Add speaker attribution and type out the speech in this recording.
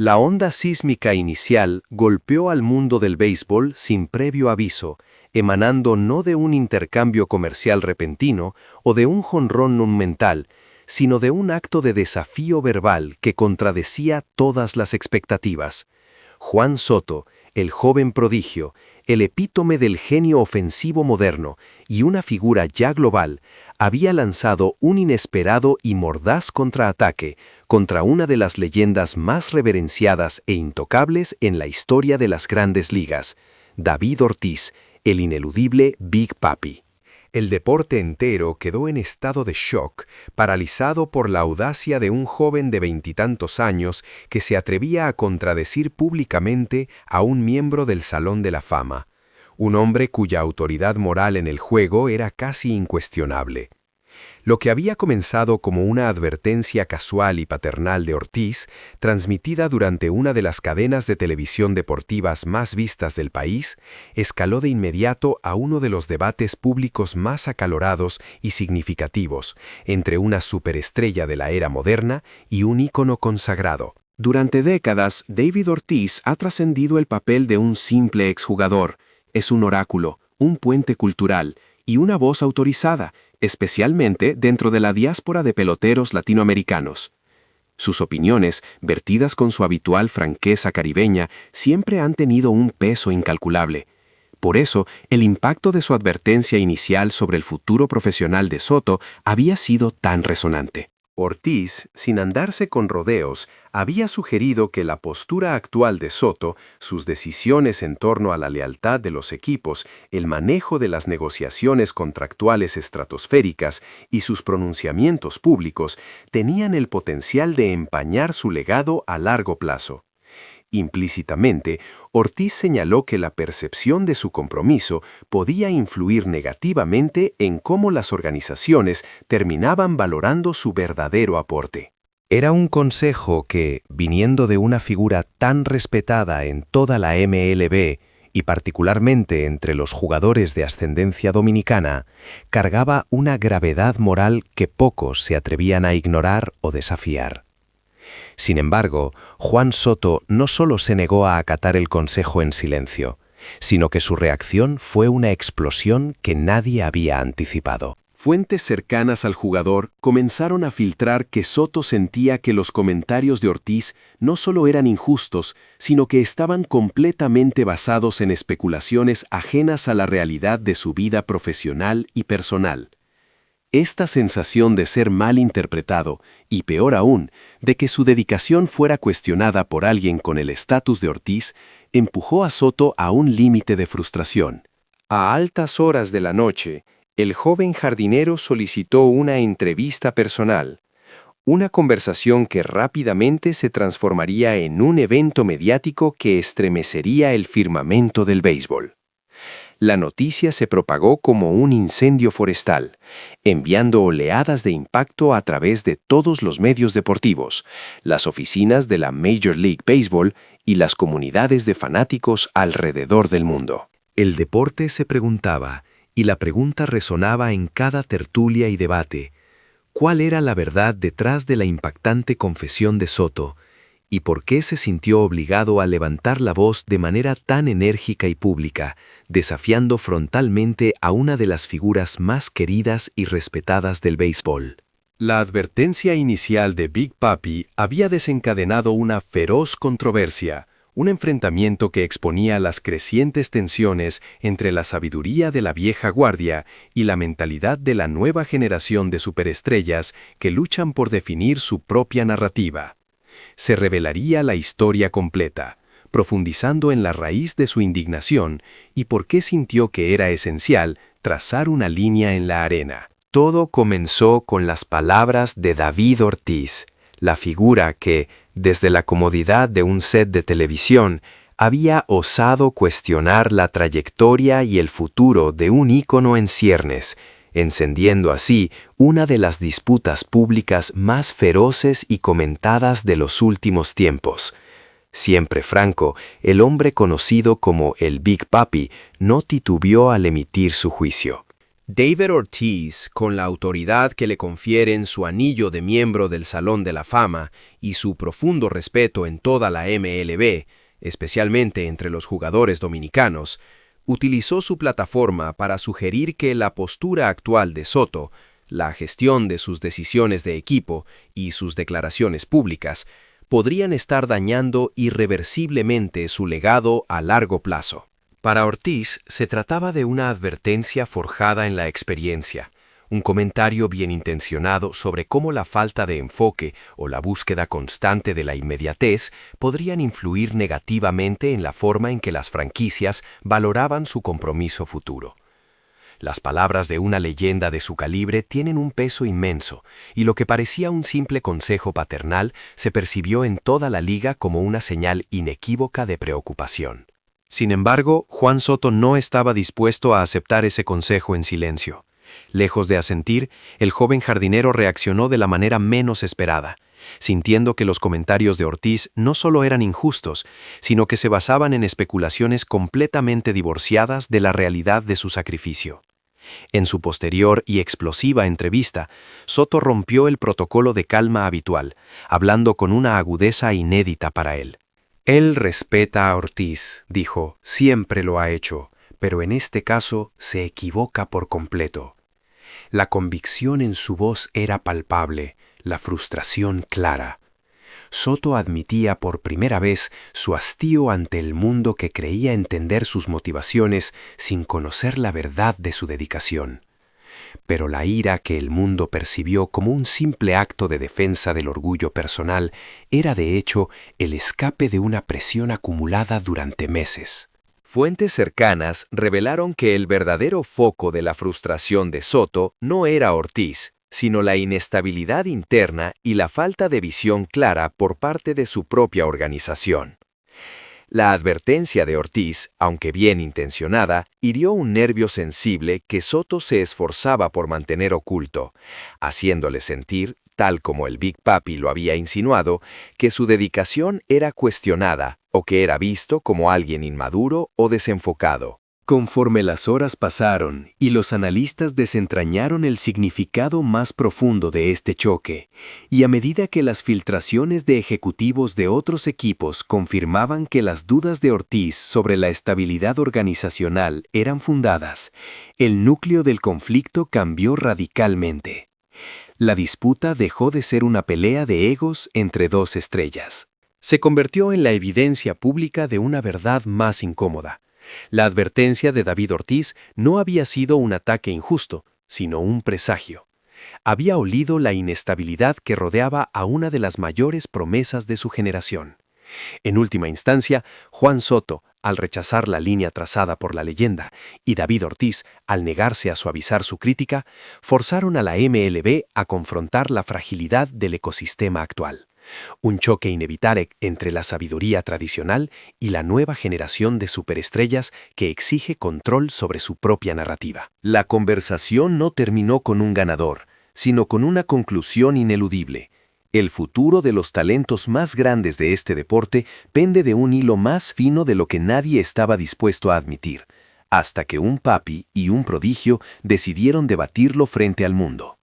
Speaker 1: La onda sísmica inicial golpeó al mundo del béisbol sin previo aviso, emanando no de un intercambio comercial repentino o de un jonrón monumental, sino de un acto de desafío verbal que contradecía todas las expectativas. Juan Soto, el joven prodigio, el epítome del genio ofensivo moderno y una figura ya global, había lanzado un inesperado y mordaz contraataque contra una de las leyendas más reverenciadas e intocables en la historia de las grandes ligas, David Ortiz, el ineludible Big Papi.
Speaker 2: El deporte entero quedó en estado de shock, paralizado por la audacia de un joven de veintitantos años que se atrevía a contradecir públicamente a un miembro del Salón de la Fama, un hombre cuya autoridad moral en el juego era casi incuestionable. Lo que había comenzado como una advertencia casual y paternal de Ortiz, transmitida durante una de las cadenas de televisión deportivas más vistas del país, escaló de inmediato a uno de los debates públicos más acalorados y significativos entre una superestrella de la era moderna y un ícono consagrado.
Speaker 3: Durante décadas, David Ortiz ha trascendido el papel de un simple exjugador. Es un oráculo, un puente cultural y una voz autorizada, especialmente dentro de la diáspora de peloteros latinoamericanos. Sus opiniones, vertidas con su habitual franqueza caribeña, siempre han tenido un peso incalculable. Por eso, el impacto de su advertencia inicial sobre el futuro profesional de Soto había sido tan resonante.
Speaker 1: Ortiz, sin andarse con rodeos, había sugerido que la postura actual de Soto, sus decisiones en torno a la lealtad de los equipos, el manejo de las negociaciones contractuales estratosféricas y sus pronunciamientos públicos tenían el potencial de empañar su legado a largo plazo. Implícitamente, Ortiz señaló que la percepción de su compromiso podía influir negativamente en cómo las organizaciones terminaban valorando su verdadero aporte.
Speaker 2: Era un consejo que, viniendo de una figura tan respetada en toda la MLB y particularmente entre los jugadores de ascendencia dominicana, cargaba una gravedad moral que pocos se atrevían a ignorar o desafiar. Sin embargo, Juan Soto no solo se negó a acatar el consejo en silencio, sino que su reacción fue una explosión que nadie había anticipado.
Speaker 3: Fuentes cercanas al jugador comenzaron a filtrar que Soto sentía que los comentarios de Ortiz no solo eran injustos, sino que estaban completamente basados en especulaciones ajenas a la realidad de su vida profesional y personal. Esta sensación de ser mal interpretado, y peor aún, de que su dedicación fuera cuestionada por alguien con el estatus de Ortiz, empujó a Soto a un límite de frustración.
Speaker 1: A altas horas de la noche, el joven jardinero solicitó una entrevista personal, una conversación que rápidamente se transformaría en un evento mediático que estremecería el firmamento del béisbol. La noticia se propagó como un incendio forestal, enviando oleadas de impacto a través de todos los medios deportivos, las oficinas de la Major League Baseball y las comunidades de fanáticos alrededor del mundo.
Speaker 2: El deporte se preguntaba, y la pregunta resonaba en cada tertulia y debate: ¿cuál era la verdad detrás de la impactante confesión de Soto? ¿Y por qué se sintió obligado a levantar la voz de manera tan enérgica y pública, desafiando frontalmente a una de las figuras más queridas y respetadas del béisbol?
Speaker 3: La advertencia inicial de Big Papi había desencadenado una feroz controversia, un enfrentamiento que exponía las crecientes tensiones entre la sabiduría de la vieja guardia y la mentalidad de la nueva generación de superestrellas que luchan por definir su propia narrativa. Se revelaría la historia completa, profundizando en la raíz de su indignación y por qué sintió que era esencial trazar una línea en la arena.
Speaker 2: Todo comenzó con las palabras de David Ortiz, la figura que, desde la comodidad de un set de televisión, había osado cuestionar la trayectoria y el futuro de un ícono en ciernes, encendiendo así una de las disputas públicas más feroces y comentadas de los últimos tiempos. Siempre franco, el hombre conocido como el Big Papi no titubeó al emitir su juicio. David Ortiz, con la autoridad que le confieren su anillo de miembro del Salón de la Fama y su profundo respeto en toda la MLB, especialmente entre los jugadores dominicanos, utilizó su plataforma para sugerir que la postura actual de Soto, la gestión de sus decisiones de equipo y sus declaraciones públicas, podrían estar dañando irreversiblemente su legado a largo plazo. Para Ortiz se trataba de una advertencia forjada en la experiencia, un comentario bien intencionado sobre cómo la falta de enfoque o la búsqueda constante de la inmediatez podrían influir negativamente en la forma en que las franquicias valoraban su compromiso futuro. Las palabras de una leyenda de su calibre tienen un peso inmenso, y lo que parecía un simple consejo paternal se percibió en toda la liga como una señal inequívoca de preocupación. Sin embargo, Juan Soto no estaba dispuesto a aceptar ese consejo en silencio. Lejos de asentir, el joven jardinero reaccionó de la manera menos esperada, sintiendo que los comentarios de Ortiz no solo eran injustos, sino que se basaban en especulaciones completamente divorciadas de la realidad de su sacrificio. En su posterior y explosiva entrevista, Soto rompió el protocolo de calma habitual, hablando con una agudeza inédita para él. Él respeta a Ortiz, dijo, siempre lo ha hecho, pero en este caso se equivoca por completo. La convicción en su voz era palpable, la frustración clara. Soto admitía por primera vez su hastío ante el mundo que creía entender sus motivaciones sin conocer la verdad de su dedicación. Pero la ira que el mundo percibió como un simple acto de defensa del orgullo personal era de hecho el escape de una presión acumulada durante meses. Fuentes cercanas revelaron que el verdadero foco de la frustración de Soto no era Ortiz, sino la inestabilidad interna y la falta de visión clara por parte de su propia organización. La advertencia de Ortiz, aunque bien intencionada, hirió un nervio sensible que Soto se esforzaba por mantener oculto, haciéndole sentir, tal como el Big Papi lo había insinuado, que su dedicación era cuestionada o que era visto como alguien inmaduro o desenfocado. Conforme las horas pasaron y los analistas desentrañaron el significado más profundo de este choque, y a medida que las filtraciones de ejecutivos de otros equipos confirmaban que las dudas de Ortiz sobre la estabilidad organizacional eran fundadas, el núcleo del conflicto cambió radicalmente. La disputa dejó de ser una pelea de egos entre dos estrellas. Se convirtió en la evidencia pública de una verdad más incómoda. La advertencia de David Ortiz no había sido un ataque injusto, sino un presagio. Había olido la inestabilidad que rodeaba a una de las mayores promesas de su generación. En última instancia, Juan Soto, al rechazar la línea trazada por la leyenda, y David Ortiz, al negarse a suavizar su crítica, forzaron a la MLB a confrontar la fragilidad del ecosistema actual. Un choque inevitable entre la sabiduría tradicional y la nueva generación de superestrellas que exige control sobre su propia narrativa. La conversación no terminó con un ganador, sino con una conclusión ineludible. El futuro de los talentos más grandes de este deporte pende de un hilo más fino de lo que nadie estaba dispuesto a admitir, hasta que un papi y un prodigio decidieron debatirlo frente al mundo.